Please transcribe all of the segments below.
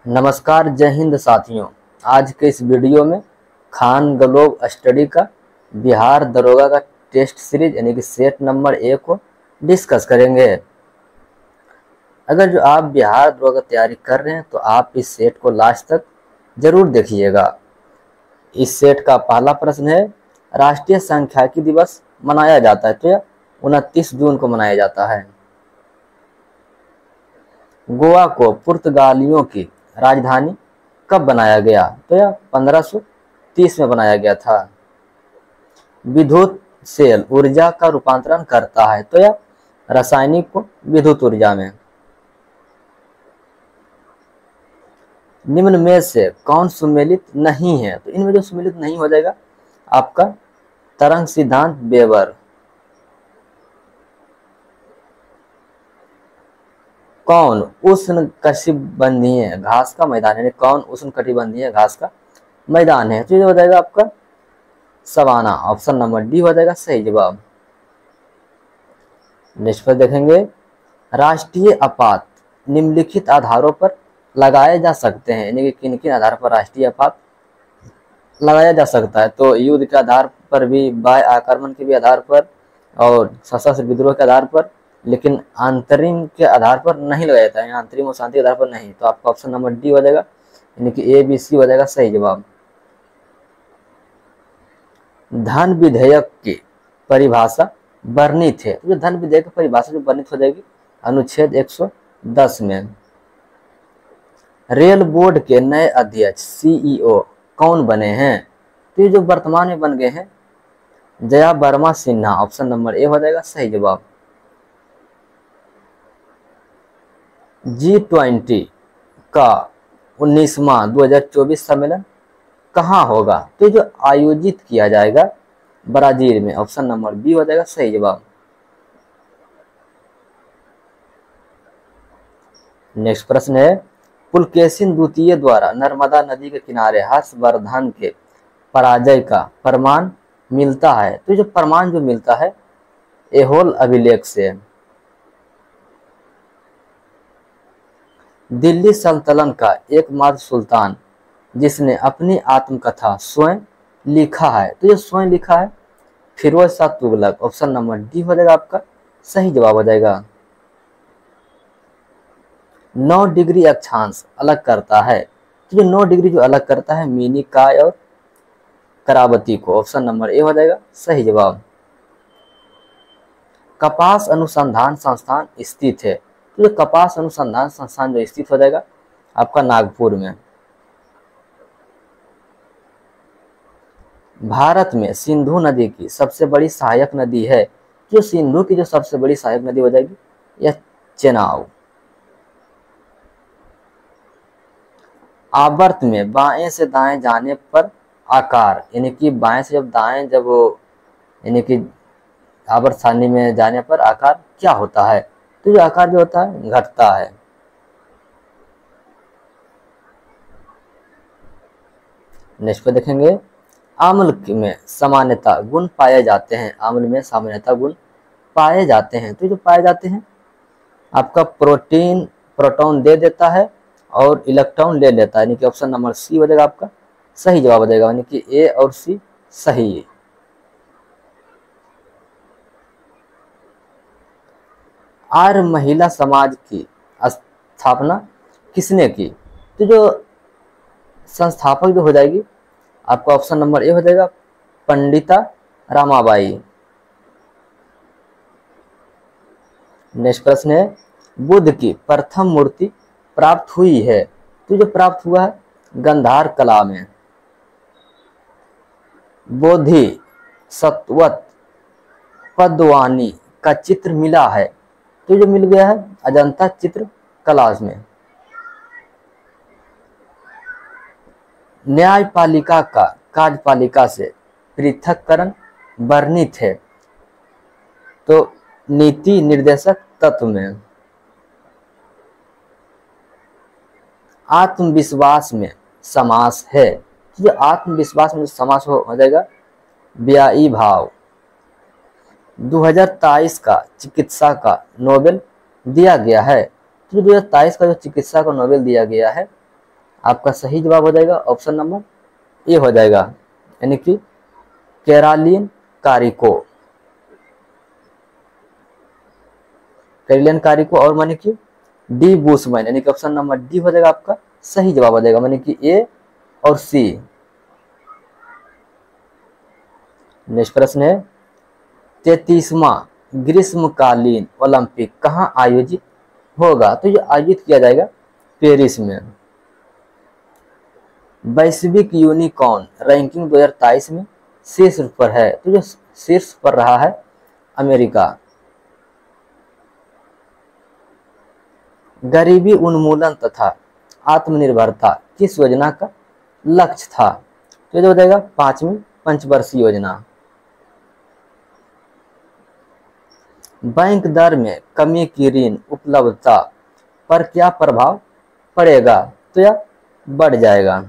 नमस्कार, जय हिंद साथियों। आज के इस वीडियो में खान ग्लोब स्टडी का बिहार दरोगा का टेस्ट सीरीज यानी कि सेट नंबर 1 को डिस्कस करेंगे। अगर जो आप बिहार दरोगा की तैयारी कर रहे हैं तो आप इस सेट को लास्ट तक जरूर देखिएगा। इस सेट का पहला प्रश्न है, राष्ट्रीय सांख्यिकी दिवस मनाया जाता है तो यह 29 जून को मनाया जाता है। गोवा को पुर्तगालियों की राजधानी कब बनाया गया तो यह 1530 में बनाया गया था। विद्युत सेल ऊर्जा का रूपांतरण करता है तो यह रासायनिक को विद्युत ऊर्जा में। निम्न में से कौन सुमेलित नहीं है तो इनमें जो सुमेलित नहीं हो जाएगा आपका तरंग सिद्धांत वेबर। कौन उष्णकटिबंधीय घास का मैदान है, कौन उष्णकटिबंधीय घास का मैदान है तो ये हो जाएगा आपका सवाना। ऑप्शन नंबर डी हो जाएगा सही जवाब। नेक्स्ट पर देखेंगे, राष्ट्रीय आपात निम्नलिखित आधारों पर लगाए जा सकते हैं, यानी कि किन किन आधार पर राष्ट्रीय आपात लगाया जा सकता है। तो युद्ध के आधार पर भी, बाह्य आक्रमण के भी आधार पर और सशस्त्र विद्रोह के आधार पर, लेकिन अंतरिम के आधार पर नहीं लगाया जाता है, अंतरिम और शांति के आधार पर नहीं। तो आपका ऑप्शन नंबर डी हो जाएगा, यानी कि ए बी सी हो जाएगा सही जवाब। धन विधेयक की परिभाषा वर्णित है, तो जो धन विधेयक की परिभाषा जो वर्णित हो जाएगी अनुच्छेद 110 में। रेल बोर्ड के नए अध्यक्ष सीईओ कौन बने हैं तो ये जो वर्तमान में बन गए हैं Jaya Verma Sinha. Option number A हो जाएगा सही जवाब। G20 का 19वां 2024 सम्मेलन कहाँ होगा तो जो आयोजित किया जाएगा ब्राजील में। ऑप्शन नंबर बी हो जाएगा सही जवाब। नेक्स्ट प्रश्न है, पुलकेशिन द्वितीय द्वारा नर्मदा नदी के किनारे हर्षवर्धन के पराजय का प्रमाण मिलता है तो जो प्रमाण जो मिलता है एहोल अभिलेख से। दिल्ली सल्तनत का एकमात्र सुल्तान जिसने अपनी आत्मकथा स्वयं लिखा है तो जो स्वयं लिखा है Firoz Shah Tughlaq. Option number D हो जाएगा आपका सही जवाब हो जाएगा। 9 डिग्री अक्षांश अलग करता है तो जो 9 डिग्री जो अलग करता है मीनिकाय और करावती को। ऑप्शन नंबर ए हो जाएगा सही जवाब। कपास अनुसंधान संस्थान स्थित है तो जो कपास अनुसंधान संस्थान जो स्थित हो जाएगा आपका नागपुर में। भारत में सिंधु नदी की सबसे बड़ी सहायक नदी है, जो सिंधु की जो सबसे बड़ी सहायक नदी हो जाएगी यह चेनाब। आवर्त में बाएं से दाएं जाने पर आकार, यानी कि बाएं से जब दाएं जब यानी कि आवर्त सारणी में जाने पर आकार क्या होता है तो जो आकार जो होता है घटता है। नेक्स्ट पे देखेंगे, अम्ल में सामान्यता गुण पाए जाते हैं, अम्ल में सामान्यता गुण पाए जाते हैं तो जो पाए जाते हैं आपका प्रोटॉन दे देता है और इलेक्ट्रॉन ले लेता है, यानी कि ऑप्शन नंबर सी हो जाएगा आपका सही जवाब हो जाएगा, यानी कि ए और सी सही है। आर्य महिला समाज की स्थापना किसने की तो जो संस्थापक जो हो जाएगी आपका ऑप्शन नंबर ए हो जाएगा पंडिता रामाबाई। नेक्स्ट प्रश्न है, बुद्ध की प्रथम मूर्ति प्राप्त हुई है तो जो प्राप्त हुआ है गंधार कला में। बोधि सत्वत पद्वानी का चित्र मिला है तो जो मिल गया है अजंता चित्र कला में। न्यायपालिका का कार्यपालिका से पृथक्करण वर्णित है तो नीति निर्देशक तत्व में। आत्मविश्वास में समास है तो जो आत्मविश्वास में समास हो जाएगा व्यायी भाव। 2023 का चिकित्सा का नोबेल दिया गया है तो 2023 का जो चिकित्सा का नोबेल दिया गया है आपका सही जवाब हो जाएगा ऑप्शन नंबर ए हो जाएगा, यानी कि कैरोलिन कारिको। कैरोलिन कारिको और माने कि डी बुशमैन, यानी कि ऑप्शन नंबर डी हो जाएगा आपका सही जवाब हो जाएगा, माने कि ए और सी। नेक्स्ट प्रश्न है 33वां ग्रीष्मकालीन ओलंपिक कहाँ आयोजित होगा? तो ये आयोजित किया जाएगा पेरिस में। वैश्विक यूनिकॉर्न रैंकिंग 2023 में शीर्ष पर है, तो जो शीर्ष पर रहा है अमेरिका। गरीबी उन्मूलन तथा आत्मनिर्भरता किस योजना का लक्ष्य था? तो ये हो जाएगा 5वीं पंचवर्षीय योजना। बैंक दर में कमी की ऋण उपलब्धता पर क्या प्रभाव पड़ेगा? तो यह बढ़ जाएगा।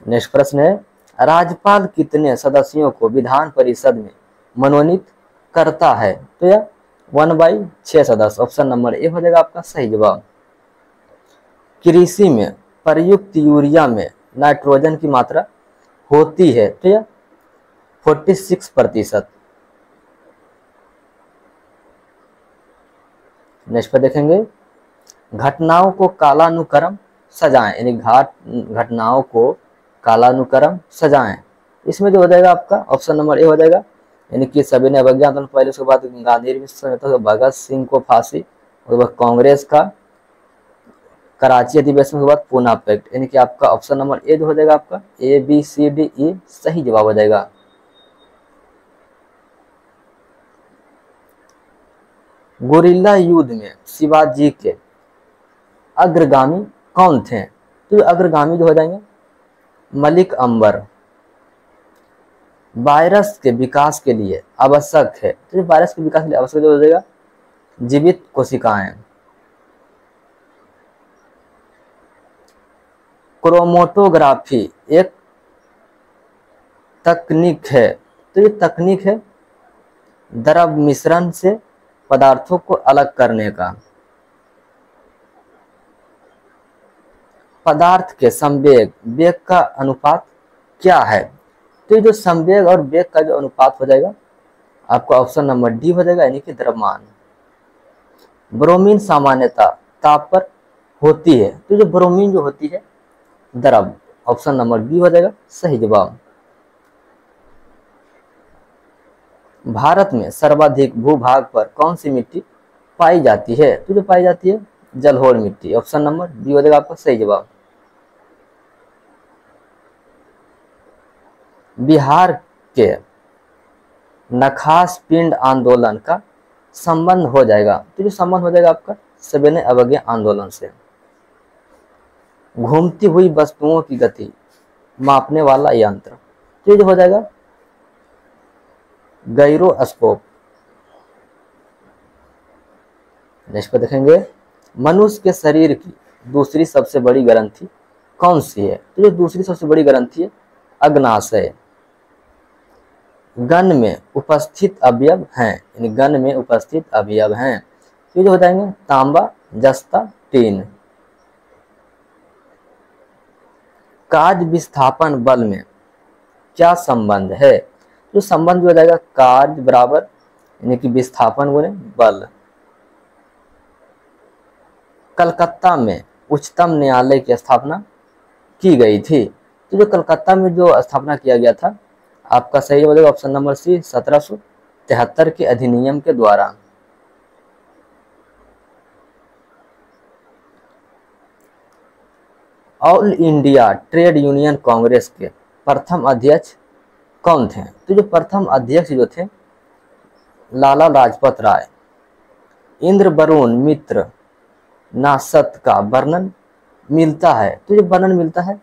नेक्स्ट प्रश्न है राज्यपाल कितने सदस्यों को विधान परिषद में मनोनीत करता है? तो यह 1/6 सदस्य, ऑप्शन नंबर ए हो जाएगा आपका सही जवाब। कृषि में प्रयुक्त यूरिया में नाइट्रोजन की मात्रा होती है, तो यह 46%। नेक्स्ट पर देखेंगे घटनाओं को कालानुक्रम सजाएं, यानी घटनाओं को कालानुक्रम सजाएं। इसमें जो हो जाएगा आपका ऑप्शन नंबर ए हो जाएगा, यानी कि सविनय अवज्ञा आंदोलन पहले, उसके बाद गांधी भगत सिंह को फांसी, उसके बाद कांग्रेस का कराची अधिवेशन के बाद पूना पैक्ट, यानी कि आपका ऑप्शन नंबर ए जो हो जाएगा आपका A B C D E सही जवाब हो जाएगा। गुरिल्ला युद्ध में शिवाजी के अग्रगामी कौन थे? तो अग्रगामी जो हो जाएंगे मलिक अंबर। वायरस के विकास के लिए आवश्यक है, तो वायरस के विकास के लिए आवश्यक जो हो जाएगा जीवित कोशिकाएं। क्रोमैटोग्राफी एक तकनीक है, तो ये तकनीक है द्रव मिश्रण से पदार्थों को अलग करने का। पदार्थ के संवेग वेग का अनुपात क्या है? तो ये जो संवेग और वेग का जो अनुपात हो जाएगा आपका ऑप्शन नंबर डी हो जाएगा, यानी कि द्रव्यमान। ब्रोमीन सामान्यतः ताप पर होती है, तो जो ब्रोमीन जो होती है द्रव, ऑप्शन नंबर बी हो जाएगा सही जवाब। भारत में सर्वाधिक भूभाग पर कौन सी मिट्टी पाई जाती है? तो जो पाई जाती है जलोढ़ मिट्टी, ऑप्शन नंबर बी हो जाएगा आपका सही जवाब। बिहार के नखास पिंड आंदोलन का संबंध हो जाएगा, तो जो संबंध हो जाएगा आपका सविनय अवज्ञा आंदोलन से। घूमती हुई वस्तुओं की गति मापने वाला यंत्र, तो जो हो जाएगा गायरोस्कोप। नेक्स्ट पर देखेंगे मनुष्य के शरीर की दूसरी सबसे बड़ी ग्रंथि कौन सी है? तो जो दूसरी सबसे बड़ी ग्रंथि है अग्नाशय। गन में उपस्थित अवयव हैं, यानी गन में उपस्थित अवयव हैं, तो जो हो जाएंगे तांबा जस्ता टीन। कार्य विस्थापन बल में क्या संबंध है? जो संबंध हो जाएगा कार्य बराबर यानी कि विस्थापन गुणे बल। कलकत्ता में उच्चतम न्यायालय की स्थापना की गई थी, तो जो कलकत्ता में जो स्थापना किया गया था आपका सही हो जाएगा ऑप्शन नंबर सी 1773 के अधिनियम के द्वारा। All India trade union Congress के प्रथम अध्यक्ष कौन थे? तो जो प्रथम अध्यक्ष जो थे लाला लाजपत राय। इंद्र वरुण मित्र नासत का वर्णन मिलता है, तो जो वर्णन मिलता है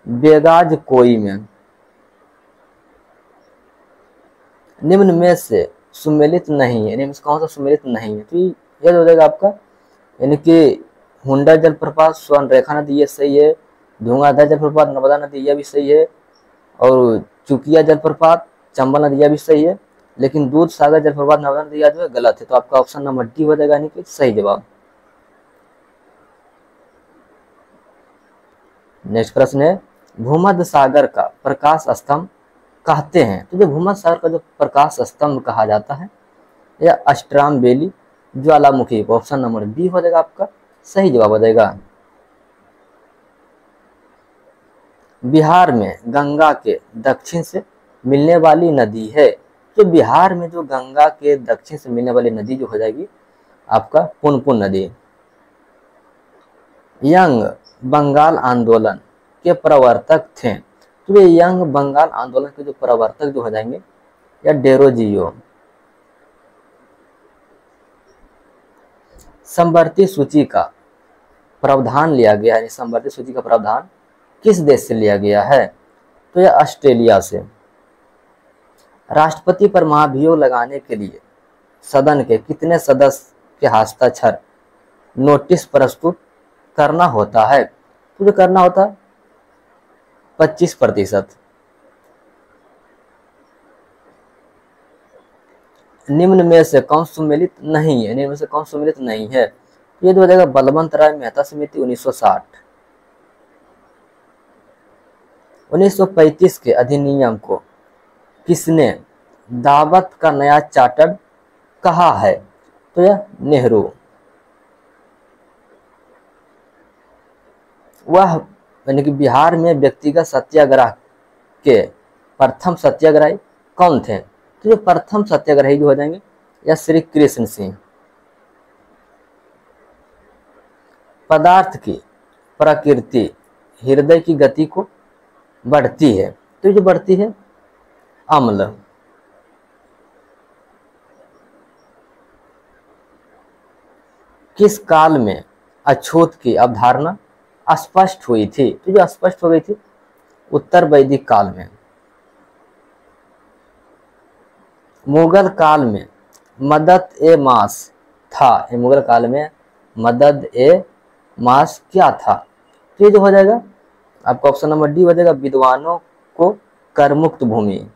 बेगाज कोई में। निम्न में से सुमेलित नहीं है, निम्न से कौन सा सुमेलित नहीं है? तो ये हो जाएगा आपका यानी कि हुंडा जलप्रपात, स्वर्ण रेखा नदी ये सही है, धुआंधार जलप्रपात नर्मदा नदी यह भी सही है, और चुकिया जलप्रपात चंबल नदी यह भी सही है, लेकिन दूध सागर जलप्रपात नर्मदा नदी जो है गलत है, तो आपका ऑप्शन नंबर डी हो जाएगा, यानी कि सही जवाब। नेक्स्ट प्रश्न है, भूमध्य सागर का प्रकाश स्तंभ कहते हैं, तो जो भूमध्य सागर का जो प्रकाश स्तंभ कहा जाता है या अस्ट्राम-वेली ज्वालामुखी, ऑप्शन नंबर बी हो जाएगा आपका सही जवाब हो जाएगा। बिहार में गंगा के दक्षिण से मिलने वाली नदी है, तो बिहार में जो गंगा के दक्षिण से मिलने वाली नदी जो हो जाएगी आपका पुनपुन नदी। यंग बंगाल आंदोलन के प्रवर्तक थे, तो ये यंग बंगाल आंदोलन के जो प्रवर्तक जो हो जाएंगे या डेरोजियो। समवर्ती सूची का प्रावधान लिया गया है, समवर्ती सूची का प्रावधान किस देश से लिया गया है, तो यह ऑस्ट्रेलिया से। राष्ट्रपति पर महाभियोग लगाने के लिए सदन के कितने सदस्य के हस्ताक्षर नोटिस प्रस्तुत करना होता है, तो जो करना होता है 25%। निम्न में से कौन सम्मिलित नहीं है, निम्न में से कौन सम्मिलित नहीं है, तो ये जो हो जाएगा बलवंत राय मेहता समिति 1960। 1935 के अधिनियम को किसने दावत का नया चार्टर कहा है, तो यह नेहरू। वह यानी कि बिहार में व्यक्तिगत सत्याग्रह के प्रथम सत्याग्रही कौन थे, तो जो प्रथम सत्याग्रही जो हो जाएंगे या श्री कृष्ण सिंह। पदार्थ की प्रकृति हृदय की गति को बढ़ती है, तो जो बढ़ती है अम्ल। किस काल में अछूत की अवधारणा स्पष्ट हुई थी, तो जो स्पष्ट हो गई थी उत्तर वैदिक काल में। मुगल काल में मदद ए मास था, मुगल काल में मदद ए मास क्या था, तो ये जो हो जाएगा आपका ऑप्शन नंबर डी हो जाएगा विद्वानों को करमुक्त भूमि।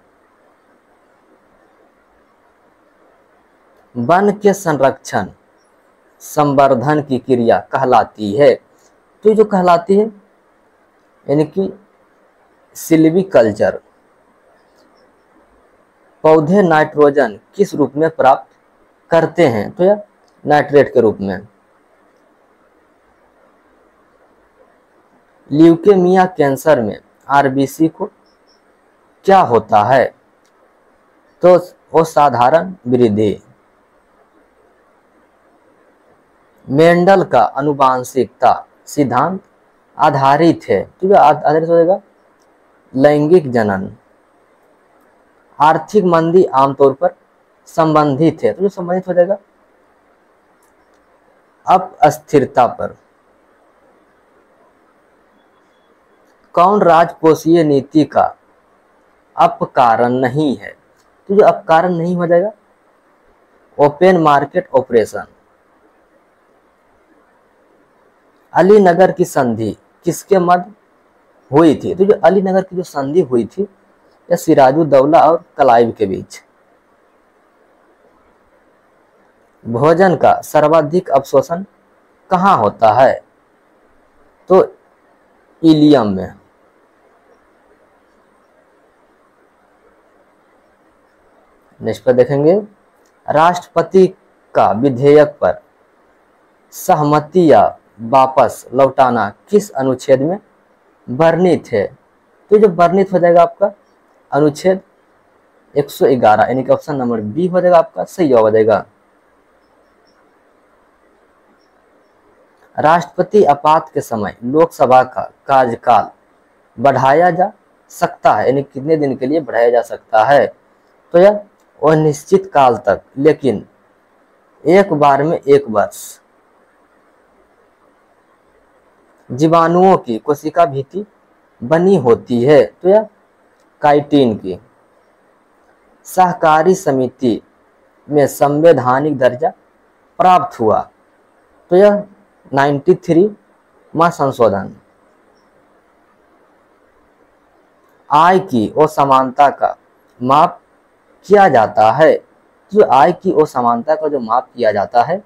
वन के संरक्षण संवर्धन की क्रिया कहलाती है, तो जो कहलाती है यानी कि सिल्वीकल्चर। पौधे नाइट्रोजन किस रूप में प्राप्त करते हैं, तो यह नाइट्रेट के रूप में। ल्यूकेमिया कैंसर में आरबीसी को क्या होता है, तो वो साधारण वृद्धि। मेंडल का अनुवांशिकता सिद्धांत आधारित है, तो जो आधारित हो जाएगा लैंगिक जनन। आर्थिक मंदी आमतौर पर संबंधित है, तो जो संबंधित हो जाएगा अस्थिरता पर। कौन राजकोषीय नीति का अपकारण नहीं है, तो जो अपकारण नहीं हो जाएगा ओपन मार्केट ऑपरेशन। अलीनगर की संधि किसके मध्य हुई थी, तो जो अलीनगर की जो संधि हुई थी या सिराजुद्दौला और क्लाइव के बीच। भोजन का सर्वाधिक अवशोषण कहाँ होता है, तो इलियम में। नेक्स्ट पर देखेंगे, राष्ट्रपति का विधेयक पर सहमति या वापस लौटाना किस अनुच्छेद में वर्णित है, तो जो वर्णित हो जाएगा आपका अनुच्छेद 111, यानी कि ऑप्शन नंबर बी हो जाएगा आपका सही जवाब हो जाएगा। राष्ट्रपति आपात के समय लोकसभा का कार्यकाल बढ़ाया जा सकता है, यानी कितने दिन के लिए बढ़ाया जा सकता है, तो यह अनिश्चित काल तक, लेकिन एक बार में 1 वर्ष। जीवाणुओं की कोशिका भित्ति बनी होती है, तो यह काइटिन की। सहकारी समिति में संवैधानिक दर्जा प्राप्त हुआ, तो यह 93वां संशोधन। आय की असमानता का माप किया जाता है? जो आय की असमानता का जो माप किया जाता है,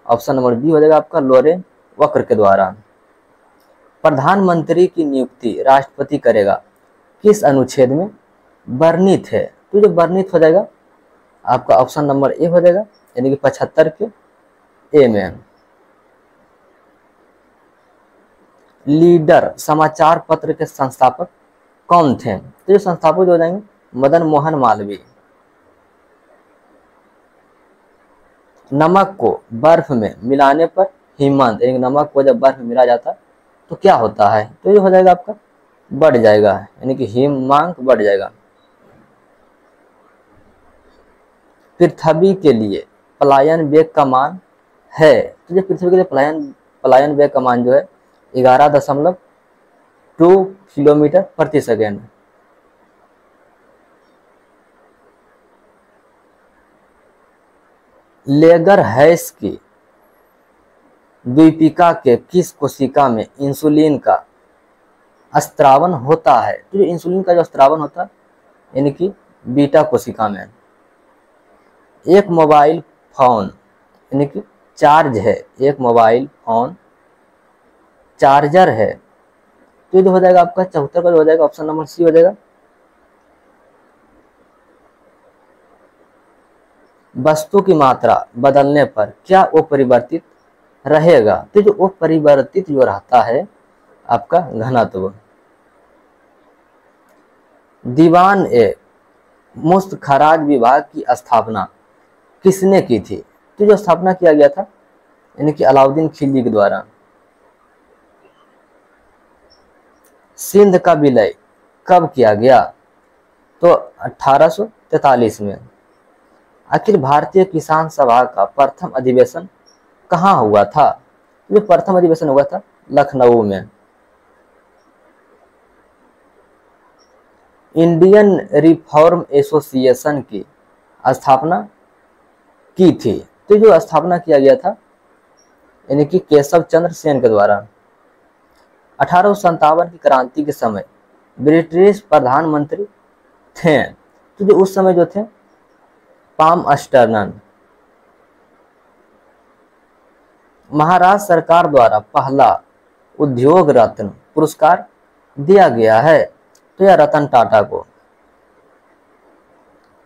ऑप्शन नंबर बी हो जाएगा आपका लोरेन वक्र के द्वारा। प्रधानमंत्री की नियुक्ति राष्ट्रपति करेगा किस अनुच्छेद में वर्णित है? तो जो वर्णित हो जाएगा आपका ऑप्शन नंबर ए हो जाएगा, यानी कि 75 के ए में। लीडर समाचार पत्र के संस्थापक कौन थे? तो जो संस्थापक जो हो जाएंगे मदन मोहन मालवीय। नमक को बर्फ में मिलाने पर हिमंत, यानी नमक को जब बर्फ में मिला जाता है तो क्या होता है? तो ये हो जाएगा आपका बढ़ जाएगा, यानी कि हिमांक बढ़ जाएगा। पृथ्वी के लिए पलायन वेग का मान है? तो जो पृथ्वी के लिए पलायन वेग का मान जो है 11.2 किलोमीटर प्रति सेकेंड। लेगर हैश की द्वीपिका के किस कोशिका में इंसुलिन का स्त्रावन होता है? तो जो इंसुलिन का जो स्त्रावन होता है यानी कि बीटा कोशिका में। एक मोबाइल फोन यानी कि चार्ज है, एक मोबाइल फोन चार्जर है, तो जो हो जाएगा आपका 74 का जो हो जाएगा ऑप्शन नंबर सी हो जाएगा। वस्तु की मात्रा बदलने पर क्या अपरिवर्तित रहेगा? तो जो अपरिवर्तित जो रहता है आपका घनत्व। दीवान ए मुफ्त खराज विभाग की स्थापना किसने की थी? तो जो स्थापना किया गया था यानी कि अलाउद्दीन खिलजी के द्वारा। सिंध का विलय कब किया गया? तो 1843 में। अखिल भारतीय किसान सभा का प्रथम अधिवेशन कहाँ हुआ था? जो प्रथम अधिवेशन हुआ था लखनऊ में। इंडियन रिफॉर्म एसोसिएशन की स्थापना की थी? तो जो स्थापना किया गया था यानी कि केशव चंद्र सेन के द्वारा। 1857 की क्रांति के समय ब्रिटिश प्रधानमंत्री थे? तो जो उस समय जो थे पाम अस्टर्नन। महाराष्ट्र सरकार द्वारा पहला उद्योग रत्न पुरस्कार दिया गया है? तो यह रतन टाटा को।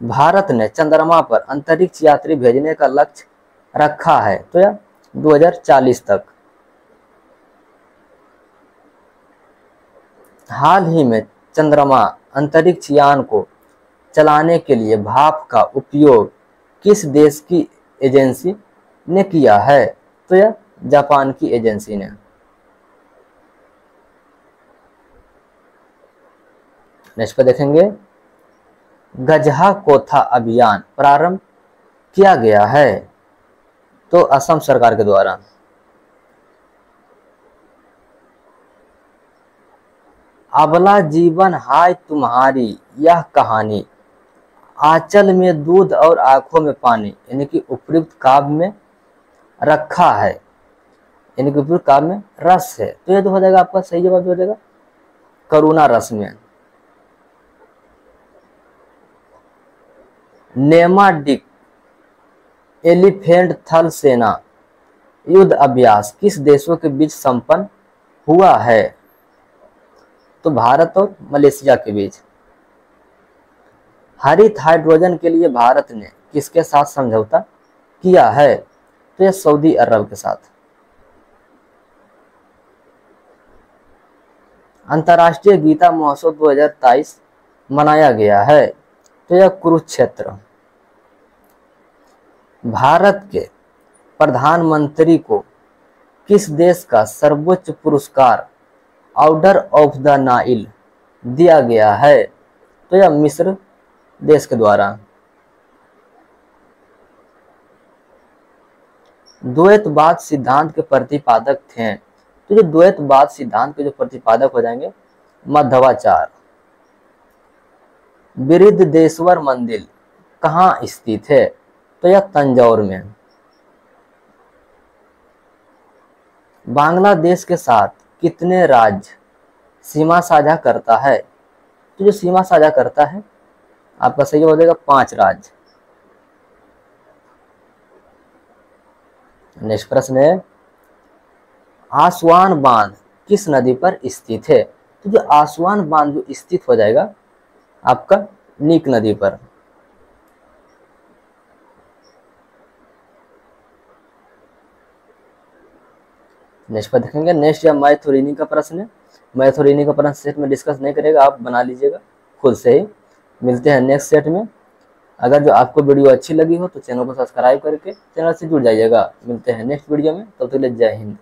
भारत ने चंद्रमा पर अंतरिक्ष यात्री भेजने का लक्ष्य रखा है? तो यह 2040 तक। हाल ही में चंद्रमा अंतरिक्ष यान को चलाने के लिए भाप का उपयोग किस देश की एजेंसी ने किया है? तो यह जापान की एजेंसी ने। नेक्स्ट पे देखेंगे गजहा कोथा अभियान प्रारंभ किया गया है? तो असम सरकार के द्वारा। अबला जीवन हाय तुम्हारी यह कहानी आंचल में दूध और आंखों में पानी यानी कि उपयुक्त काव्य में रखा है, यानी कि उपयुक्त काव्य में रस है। तो ये तो हो जाएगा आपका सही जवाब हो जाएगा करुणा रस में। नेमाडिक एलिफेंट थल सेना युद्ध अभ्यास किस देशों के बीच संपन्न हुआ है? तो भारत और मलेशिया के बीच। हरित हाइड्रोजन के लिए भारत ने किसके साथ समझौता किया है? तो यह सऊदी अरब के साथ। अंतर्राष्ट्रीय गीता महोत्सव 2023 मनाया गया है? तो यह कुरुक्षेत्र। भारत के प्रधानमंत्री को किस देश का सर्वोच्च पुरस्कार ऑर्डर ऑफ द नाइल दिया गया है? तो यह मिस्र देश के द्वारा। द्वैतवाद सिद्धांत के प्रतिपादक थे? तो जो द्वैतवाद सिद्धांत के जो प्रतिपादक हो जाएंगे मध्वाचार्य। बृहदेश्वर मंदिर कहाँ स्थित है? तो यह तंजौर में। बांग्लादेश के साथ कितने राज्य सीमा साझा करता है? तो जो सीमा साझा करता है आपका सही हो जाएगा 5 राज्य। नेक्स्ट प्रश्न है, आसवान बांध किस नदी पर स्थित है? तो जो आसवान बांध जो स्थित हो जाएगा आपका नीक नदी पर। नेक्स्ट पर देखेंगे, नेक्स्ट या मैथुरिनी का प्रश्न है। मैथुरिनी का प्रश्न सेट में डिस्कस नहीं करेगा, आप बना लीजिएगा खुद से ही। मिलते हैं नेक्स्ट सेट में। अगर जो आपको वीडियो अच्छी लगी हो तो चैनल को सब्सक्राइब करके चैनल से जुड़ जाइएगा। मिलते हैं नेक्स्ट वीडियो में, तब तक के लिए जय हिंद।